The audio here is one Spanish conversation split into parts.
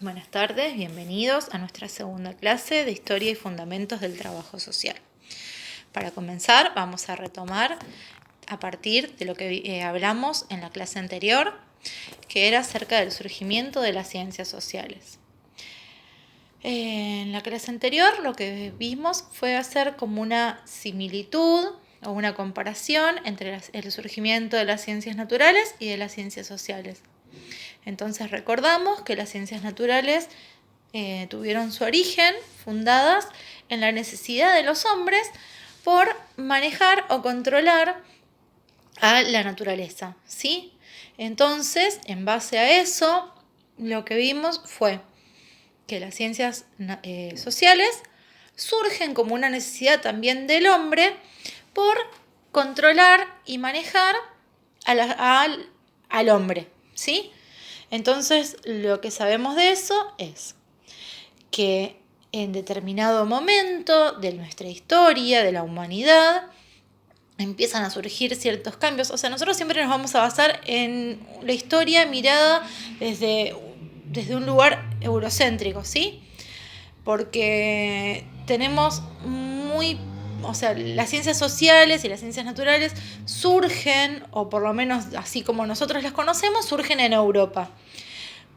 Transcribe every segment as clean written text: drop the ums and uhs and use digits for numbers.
Buenas tardes, bienvenidos a nuestra segunda clase de Historia y Fundamentos del Trabajo Social. Para comenzar, vamos a retomar a partir de lo que hablamos en la clase anterior, que era acerca del surgimiento de las ciencias sociales. En la clase anterior lo que vimos fue hacer como una similitud o una comparación entre el surgimiento de las ciencias naturales y de las ciencias sociales. Entonces recordamos que las ciencias naturales tuvieron su origen fundadas en la necesidad de los hombres por manejar o controlar a la naturaleza, ¿sí? Entonces, en base a eso, lo que vimos fue que las ciencias sociales surgen como una necesidad también del hombre por controlar y manejar al hombre, ¿sí? Entonces, lo que sabemos de eso es que en determinado momento de nuestra historia, de la humanidad, empiezan a surgir ciertos cambios. O sea, nosotros siempre nos vamos a basar en la historia mirada desde un lugar eurocéntrico, ¿sí? Porque tenemos las ciencias sociales y las ciencias naturales surgen, o por lo menos así como nosotros las conocemos, surgen en Europa.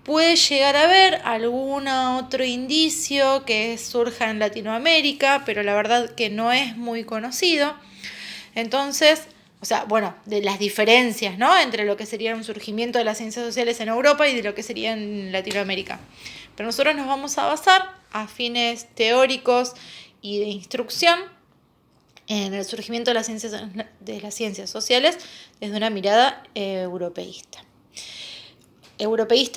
Puede llegar a haber algún otro indicio que surja en Latinoamérica, pero la verdad que no es muy conocido. Entonces, de las diferencias, ¿no?, entre lo que sería un surgimiento de las ciencias sociales en Europa y de lo que sería en Latinoamérica. Pero nosotros nos vamos a basar a fines teóricos y de instrucción en el surgimiento de las ciencias sociales desde una mirada europeísta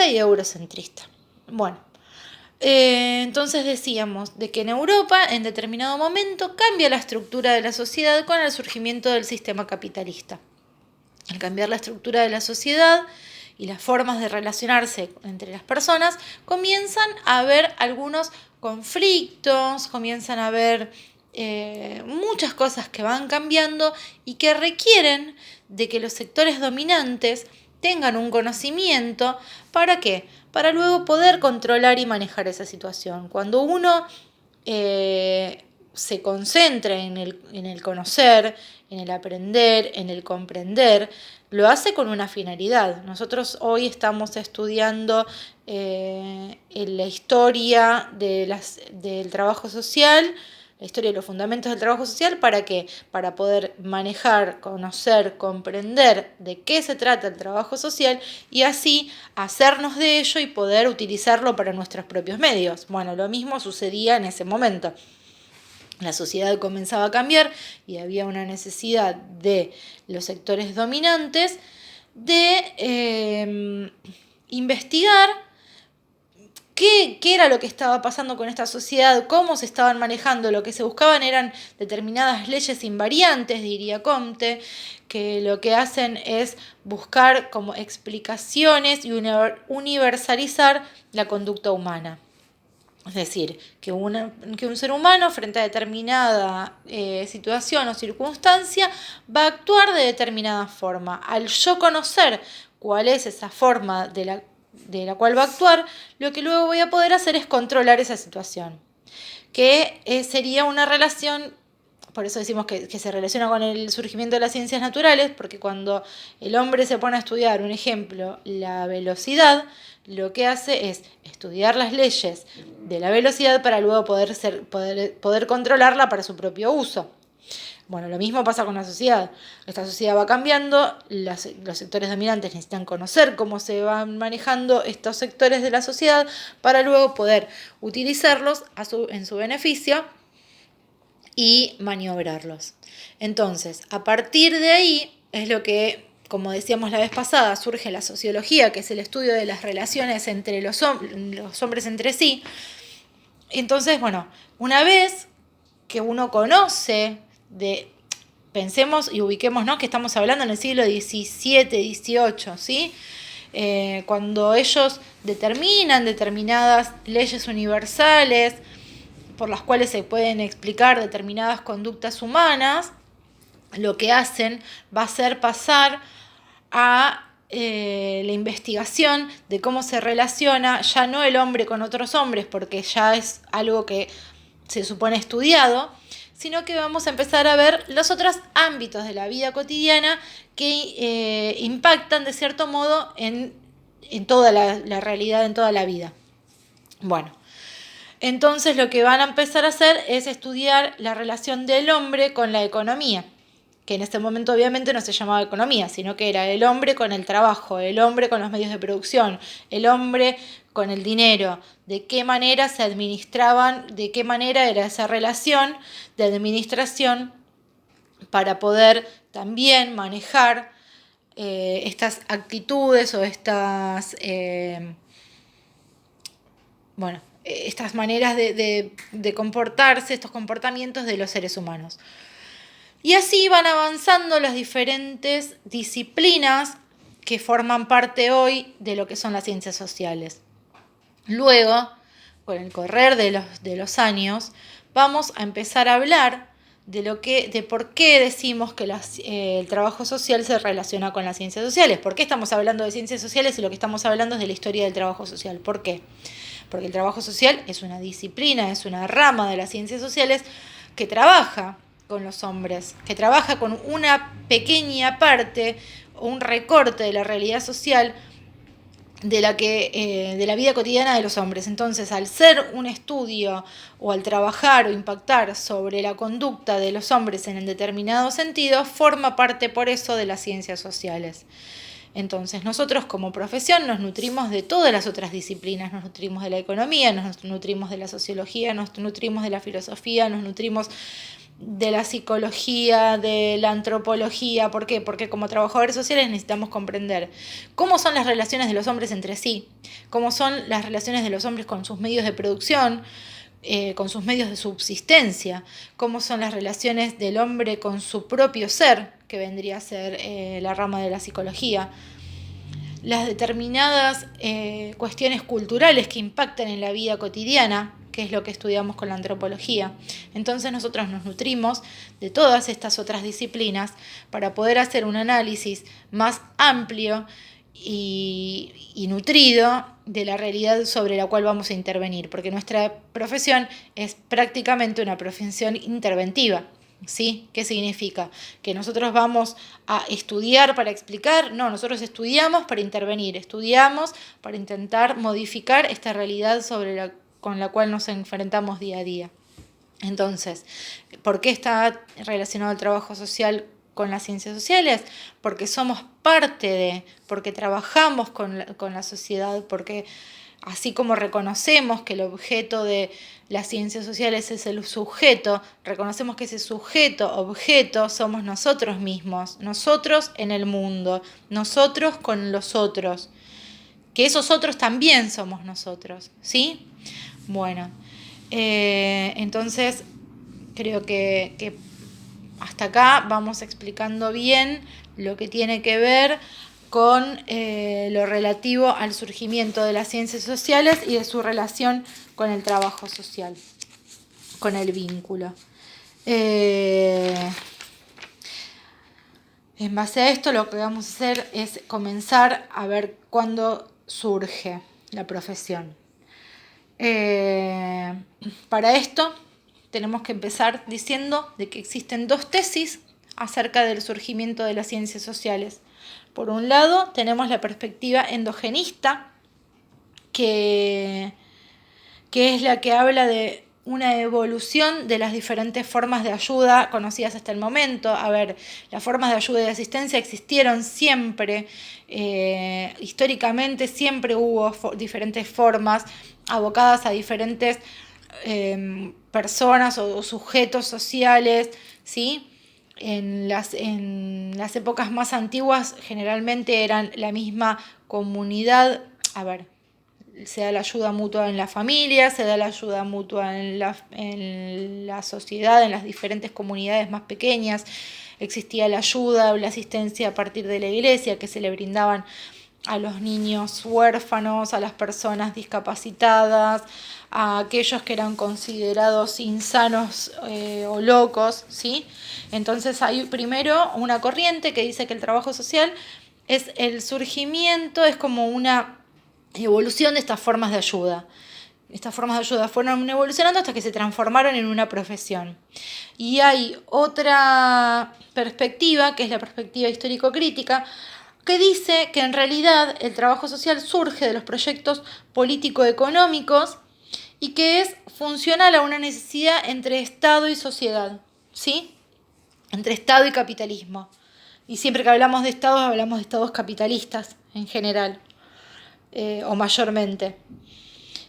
y eurocentrista. Bueno, entonces decíamos de que en Europa en determinado momento cambia la estructura de la sociedad con el surgimiento del sistema capitalista. Al cambiar la estructura de la sociedad y las formas de relacionarse entre las personas, comienzan a haber algunos conflictos, comienzan a haber muchas cosas que van cambiando y que requieren de que los sectores dominantes tengan un conocimiento. ¿Para qué? Para luego poder controlar y manejar esa situación. Cuando uno se concentra en el conocer, en el aprender, en el comprender, lo hace con una finalidad. Nosotros hoy estamos estudiando la historia del trabajo social, la historia de los fundamentos del trabajo social. ¿Para qué? Para poder manejar, conocer, comprender de qué se trata el trabajo social y así hacernos de ello y poder utilizarlo para nuestros propios medios. Bueno, lo mismo sucedía en ese momento. La sociedad comenzaba a cambiar y había una necesidad de los sectores dominantes de investigar qué era lo que estaba pasando con esta sociedad, cómo se estaban manejando. Lo que se buscaban eran determinadas leyes invariantes, diría Comte, que lo que hacen es buscar como explicaciones y universalizar la conducta humana. Es decir, que un ser humano frente a determinada situación o circunstancia va a actuar de determinada forma. Al yo conocer cuál es esa forma de la cual va a actuar, lo que luego voy a poder hacer es controlar esa situación. Que sería una relación, por eso decimos que se relaciona con el surgimiento de las ciencias naturales, porque cuando el hombre se pone a estudiar, un ejemplo, la velocidad, lo que hace es estudiar las leyes de la velocidad para luego poder controlarla para su propio uso. Bueno, lo mismo pasa con la sociedad. Esta sociedad va cambiando, los sectores dominantes necesitan conocer cómo se van manejando estos sectores de la sociedad para luego poder utilizarlos en su beneficio y maniobrarlos. Entonces, a partir de ahí es lo que, como decíamos la vez pasada, surge la sociología, que es el estudio de las relaciones entre los hombres entre sí. Entonces, bueno, una vez que uno conoce pensemos y ubiquemos, ¿no?, que estamos hablando en el siglo XVII, XVIII, ¿sí? Cuando ellos determinan determinadas leyes universales por las cuales se pueden explicar determinadas conductas humanas, lo que hacen va a ser pasar a la investigación de cómo se relaciona ya no el hombre con otros hombres, porque ya es algo que se supone estudiado, sino que vamos a empezar a ver los otros ámbitos de la vida cotidiana que impactan de cierto modo en toda la realidad, en toda la vida. Bueno, entonces lo que van a empezar a hacer es estudiar la relación del hombre con la economía, que en este momento obviamente no se llamaba economía, sino que era el hombre con el trabajo, el hombre con los medios de producción, el hombre con el dinero, de qué manera se administraban, de qué manera era esa relación de administración para poder también manejar estas actitudes o estas maneras de comportarse, estos comportamientos de los seres humanos. Y así van avanzando las diferentes disciplinas que forman parte hoy de lo que son las ciencias sociales. Luego, con el correr de los años, vamos a empezar a hablar de por qué decimos que el trabajo social se relaciona con las ciencias sociales. ¿Por qué estamos hablando de ciencias sociales y lo que estamos hablando es de la historia del trabajo social? ¿Por qué? Porque el trabajo social es una disciplina, es una rama de las ciencias sociales que trabaja con los hombres, que trabaja con una pequeña parte o un recorte de la realidad social de la vida cotidiana de los hombres. Entonces, al ser un estudio o al trabajar o impactar sobre la conducta de los hombres en determinado sentido, forma parte por eso de las ciencias sociales. Entonces, nosotros como profesión nos nutrimos de todas las otras disciplinas, nos nutrimos de la economía, nos nutrimos de la sociología, nos nutrimos de la filosofía, nos nutrimos de la psicología, de la antropología. ¿Por qué? Porque como trabajadores sociales necesitamos comprender cómo son las relaciones de los hombres entre sí, cómo son las relaciones de los hombres con sus medios de producción, con sus medios de subsistencia, cómo son las relaciones del hombre con su propio ser, que vendría a ser la rama de la psicología, las determinadas cuestiones culturales que impactan en la vida cotidiana, que es lo que estudiamos con la antropología. Entonces nosotros nos nutrimos de todas estas otras disciplinas para poder hacer un análisis más amplio y nutrido de la realidad sobre la cual vamos a intervenir, porque nuestra profesión es prácticamente una profesión interventiva. ¿Sí? ¿Qué significa? ¿Que nosotros vamos a estudiar para explicar? No, nosotros estudiamos para intervenir, estudiamos para intentar modificar esta realidad con la cual nos enfrentamos día a día. Entonces, ¿por qué está relacionado el trabajo social con las ciencias sociales? Porque somos parte porque trabajamos con la sociedad, porque así como reconocemos que el objeto de las ciencias sociales es el sujeto, reconocemos que ese sujeto, objeto, somos nosotros mismos, nosotros en el mundo, nosotros con los otros, que esos otros también somos nosotros, ¿sí? Bueno, entonces creo que hasta acá vamos explicando bien lo que tiene que ver con lo relativo al surgimiento de las ciencias sociales y de su relación con el trabajo social, con el vínculo. En base a esto lo que vamos a hacer es comenzar a ver cuándo surge la profesión. Para esto tenemos que empezar diciendo de que existen dos tesis acerca del surgimiento de las ciencias sociales. Por un lado, tenemos la perspectiva endogenista, que es la que habla de una evolución de las diferentes formas de ayuda conocidas hasta el momento. A ver, las formas de ayuda y de asistencia existieron siempre, históricamente siempre hubo diferentes formas abocadas a diferentes personas o sujetos sociales, ¿sí? En las épocas más antiguas generalmente eran la misma comunidad. A ver, se da la ayuda mutua en la familia, se da la ayuda mutua en la sociedad, en las diferentes comunidades más pequeñas. Existía la ayuda o la asistencia a partir de la iglesia que se le brindaban a los niños huérfanos, a las personas discapacitadas, a aquellos que eran considerados insanos o locos, ¿sí? Entonces hay primero una corriente que dice que el trabajo social es el surgimiento, es como una evolución de estas formas de ayuda. Estas formas de ayuda fueron evolucionando hasta que se transformaron en una profesión. Y hay otra perspectiva, que es la perspectiva histórico-crítica, que dice que en realidad el trabajo social surge de los proyectos político-económicos y que es funcional a una necesidad entre Estado y sociedad, ¿sí? Entre Estado y capitalismo. Y siempre que hablamos de estados capitalistas en general, o mayormente.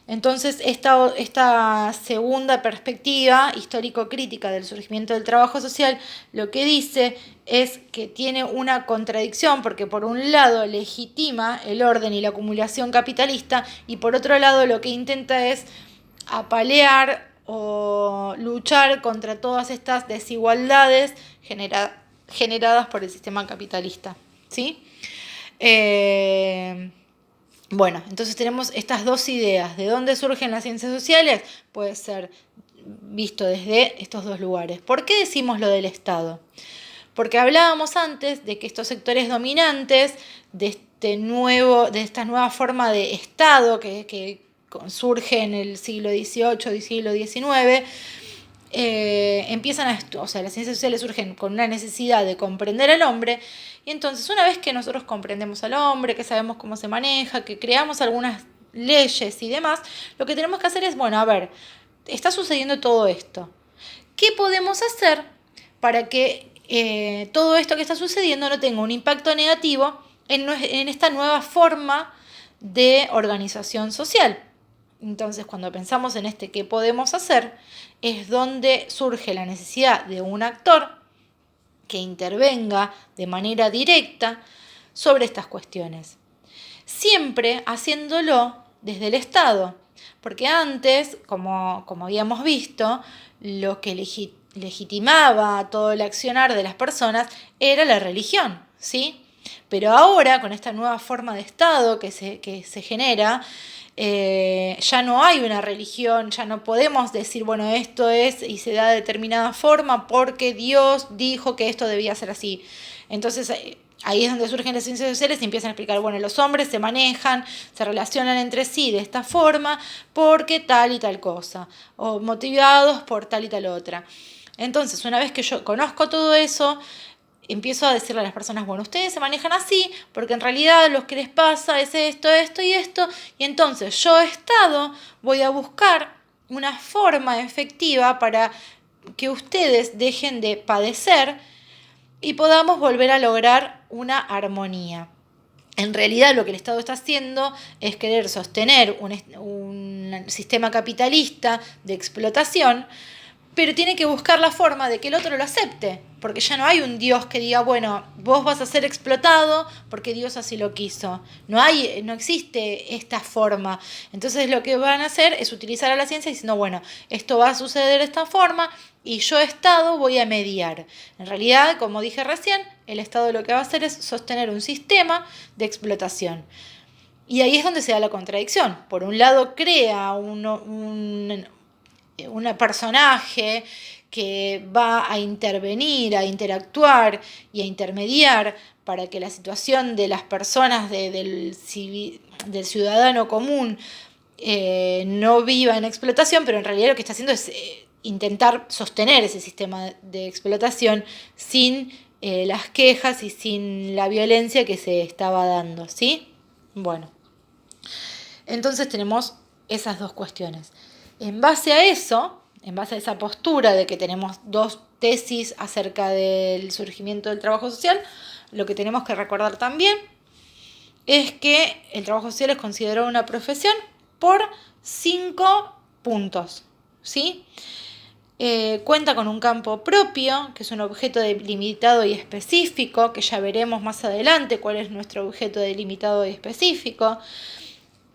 Entonces, esta segunda perspectiva histórico-crítica del surgimiento del trabajo social lo que dice es que tiene una contradicción, porque por un lado legitima el orden y la acumulación capitalista, y por otro lado lo que intenta es apalear o luchar contra todas estas desigualdades generadas por el sistema capitalista, ¿sí? Bueno, entonces tenemos estas dos ideas. ¿De dónde surgen las ciencias sociales? Puede ser visto desde estos dos lugares. ¿Por qué decimos lo del Estado? Porque hablábamos antes de que estos sectores dominantes de esta nueva forma de Estado que surge en el siglo XVIII y siglo XIX, las ciencias sociales surgen con una necesidad de comprender al hombre, y entonces una vez que nosotros comprendemos al hombre, que sabemos cómo se maneja, que creamos algunas leyes y demás, lo que tenemos que hacer es, bueno, a ver, está sucediendo todo esto. ¿Qué podemos hacer para que todo esto que está sucediendo no tenga un impacto negativo en esta nueva forma de organización social? Entonces, cuando pensamos en qué podemos hacer, es donde surge la necesidad de un actor que intervenga de manera directa sobre estas cuestiones. Siempre haciéndolo desde el Estado, porque antes, como habíamos visto, lo que legitimaba todo el accionar de las personas era la religión, ¿sí? Pero ahora, con esta nueva forma de Estado que se genera, ya no hay una religión, ya no podemos decir, bueno, esto es y se da de determinada forma porque Dios dijo que esto debía ser así. Entonces ahí es donde surgen las ciencias sociales y empiezan a explicar, bueno, los hombres se manejan, se relacionan entre sí de esta forma porque tal y tal cosa, o motivados por tal y tal otra. Entonces, una vez que yo conozco todo eso, empiezo a decirle a las personas, bueno, ustedes se manejan así, porque en realidad lo que les pasa es esto, esto y esto, y entonces yo, Estado, voy a buscar una forma efectiva para que ustedes dejen de padecer y podamos volver a lograr una armonía. En realidad lo que el Estado está haciendo es querer sostener un sistema capitalista de explotación, pero tiene que buscar la forma de que el otro lo acepte, porque ya no hay un Dios que diga, bueno, vos vas a ser explotado porque Dios así lo quiso. No existe esta forma. Entonces lo que van a hacer es utilizar a la ciencia diciendo, bueno, esto va a suceder de esta forma y yo, Estado, voy a mediar. En realidad, como dije recién, el Estado lo que va a hacer es sostener un sistema de explotación. Y ahí es donde se da la contradicción. Por un lado, crea un personaje que va a intervenir, a interactuar y a intermediar para que la situación de las personas, del ciudadano común, no viva en explotación, pero en realidad lo que está haciendo es intentar sostener ese sistema de explotación sin las quejas y sin la violencia que se estaba dando, ¿sí? Bueno, entonces tenemos esas dos cuestiones. En base a eso, en base a esa postura de que tenemos dos tesis acerca del surgimiento del trabajo social, lo que tenemos que recordar también es que el trabajo social es considerado una profesión por 5 puntos, ¿sí? Cuenta con un campo propio, que es un objeto delimitado y específico, que ya veremos más adelante cuál es nuestro objeto delimitado y específico.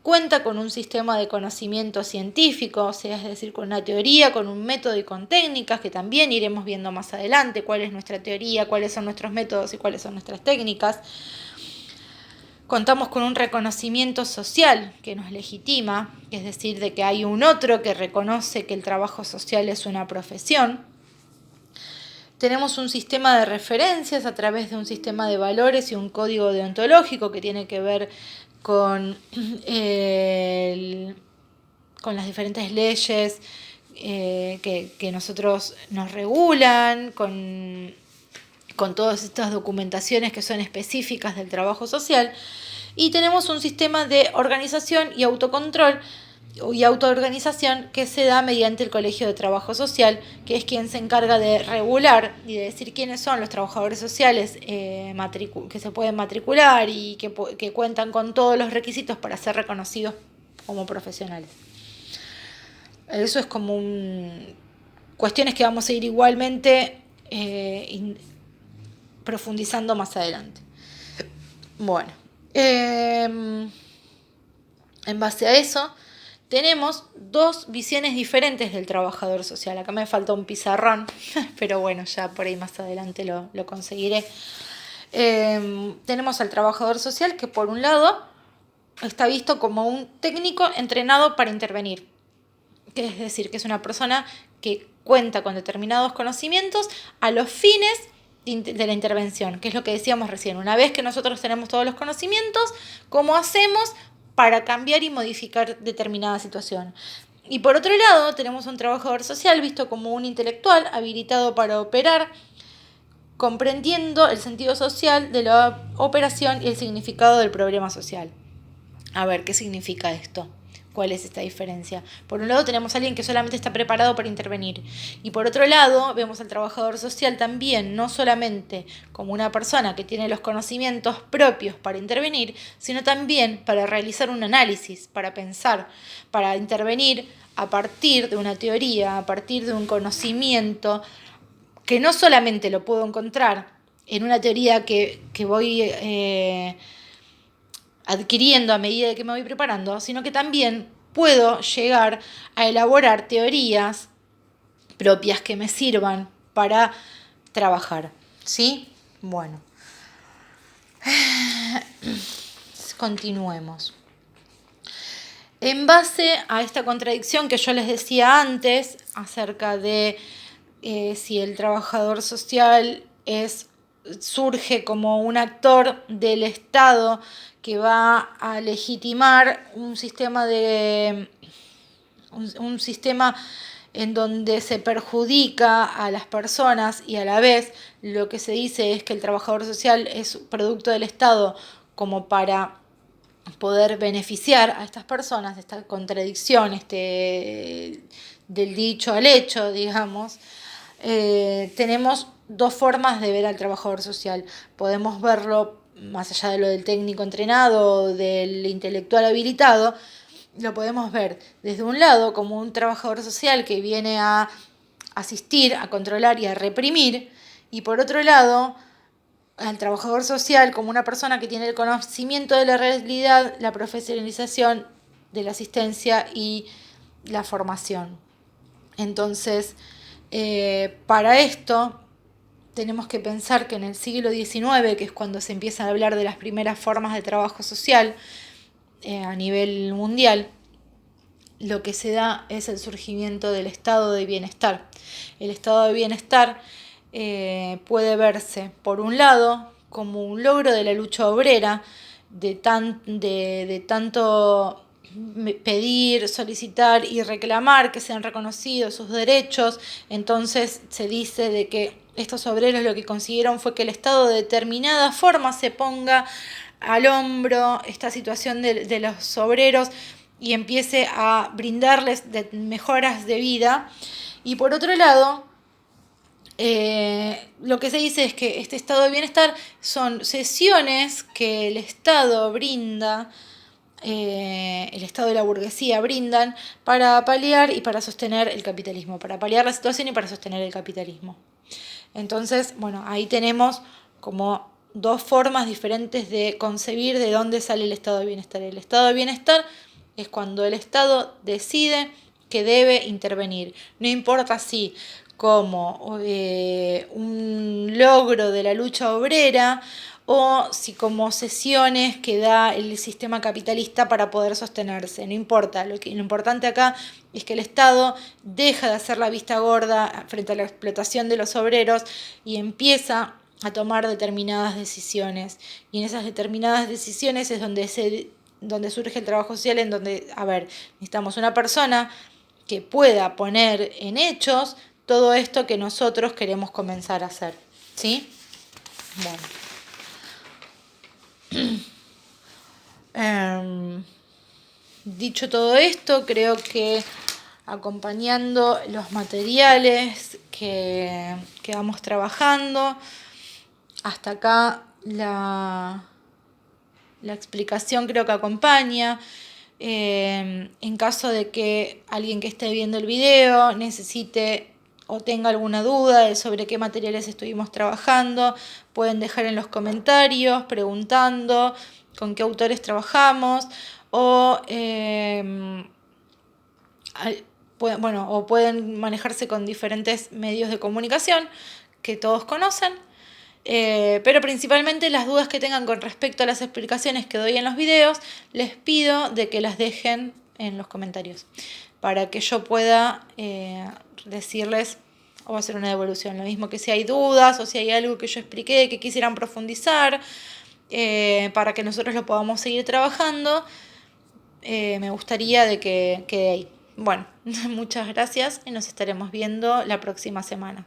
Cuenta con un sistema de conocimiento científico, o sea, es decir, con una teoría, con un método y con técnicas, que también iremos viendo más adelante cuál es nuestra teoría, cuáles son nuestros métodos y cuáles son nuestras técnicas. Contamos con un reconocimiento social que nos legitima, es decir, de que hay un otro que reconoce que el trabajo social es una profesión. Tenemos un sistema de referencias a través de un sistema de valores y un código deontológico que tiene que ver con, con las diferentes leyes que nosotros nos regulan, con todas estas documentaciones que son específicas del trabajo social. Y tenemos un sistema de organización y autocontrol y autoorganización que se da mediante el Colegio de Trabajo Social, que es quien se encarga de regular y de decir quiénes son los trabajadores sociales que se pueden matricular y que cuentan con todos los requisitos para ser reconocidos como profesionales. Eso es como cuestiones que vamos a ir igualmente profundizando más adelante. Bueno, en base a eso tenemos dos visiones diferentes del trabajador social. Acá me falta un pizarrón, pero bueno, ya por ahí más adelante lo conseguiré. Tenemos al trabajador social que por un lado está visto como un técnico entrenado para intervenir, que es decir, que es una persona que cuenta con determinados conocimientos a los fines de la intervención, que es lo que decíamos recién. Una vez que nosotros tenemos todos los conocimientos, ¿cómo hacemos para cambiar y modificar determinada situación? Y por otro lado, tenemos un trabajador social visto como un intelectual habilitado para operar, comprendiendo el sentido social de la operación y el significado del problema social. A ver, ¿qué significa esto? ¿Cuál es esta diferencia? Por un lado tenemos a alguien que solamente está preparado para intervenir y por otro lado vemos al trabajador social también, no solamente como una persona que tiene los conocimientos propios para intervenir, sino también para realizar un análisis, para pensar, para intervenir a partir de una teoría, a partir de un conocimiento que no solamente lo puedo encontrar en una teoría que voy adquiriendo a medida que me voy preparando, sino que también puedo llegar a elaborar teorías propias que me sirvan para trabajar, ¿sí? Bueno, continuemos. En base a esta contradicción que yo les decía antes acerca de si el trabajador social surge como un actor del Estado que va a legitimar un sistema en donde se perjudica a las personas y a la vez lo que se dice es que el trabajador social es producto del Estado como para poder beneficiar a estas personas, esta contradicción del dicho al hecho, digamos. Tenemos dos formas de ver al trabajador social. Podemos verlo más allá de lo del técnico entrenado o del intelectual habilitado, lo podemos ver desde un lado como un trabajador social que viene a asistir, a controlar y a reprimir, y por otro lado al trabajador social como una persona que tiene el conocimiento de la realidad, la profesionalización de la asistencia y la formación. Entonces, para esto tenemos que pensar que en el siglo XIX, que es cuando se empieza a hablar de las primeras formas de trabajo social a nivel mundial, lo que se da es el surgimiento del estado de bienestar. El estado de bienestar puede verse, por un lado, como un logro de la lucha obrera, de tanto pedir, solicitar y reclamar que sean reconocidos sus derechos. Entonces se dice de que estos obreros lo que consiguieron fue que el Estado de determinada forma se ponga al hombro esta situación de los obreros y empiece a brindarles mejoras de vida. Y por otro lado, lo que se dice es que este estado de bienestar son sesiones que el Estado brinda, el Estado y la burguesía brindan para paliar y para sostener el capitalismo, para paliar la situación y para sostener el capitalismo. Entonces, bueno, ahí tenemos como dos formas diferentes de concebir de dónde sale el estado de bienestar. El estado de bienestar es cuando el Estado decide que debe intervenir. No importa si como un logro de la lucha obrera o si como cesiones que da el sistema capitalista para poder sostenerse. No importa, lo importante acá es que el Estado deja de hacer la vista gorda frente a la explotación de los obreros y empieza a tomar determinadas decisiones. Y en esas determinadas decisiones es donde surge el trabajo social, en donde, necesitamos una persona que pueda poner en hechos todo esto que nosotros queremos comenzar a hacer. ¿Sí? Bueno. Dicho todo esto, creo que acompañando los materiales que vamos trabajando, hasta acá la explicación creo que acompaña. En caso de que alguien que esté viendo el video necesite o tenga alguna duda sobre qué materiales estuvimos trabajando, pueden dejar en los comentarios preguntando con qué autores trabajamos o o pueden manejarse con diferentes medios de comunicación que todos conocen. Pero principalmente las dudas que tengan con respecto a las explicaciones que doy en los videos, les pido de que las dejen en los comentarios para que yo pueda decirles o hacer una devolución. Lo mismo que si hay dudas o si hay algo que yo expliqué que quisieran profundizar, para que nosotros lo podamos seguir trabajando, me gustaría de que quede ahí. Bueno, muchas gracias y nos estaremos viendo la próxima semana.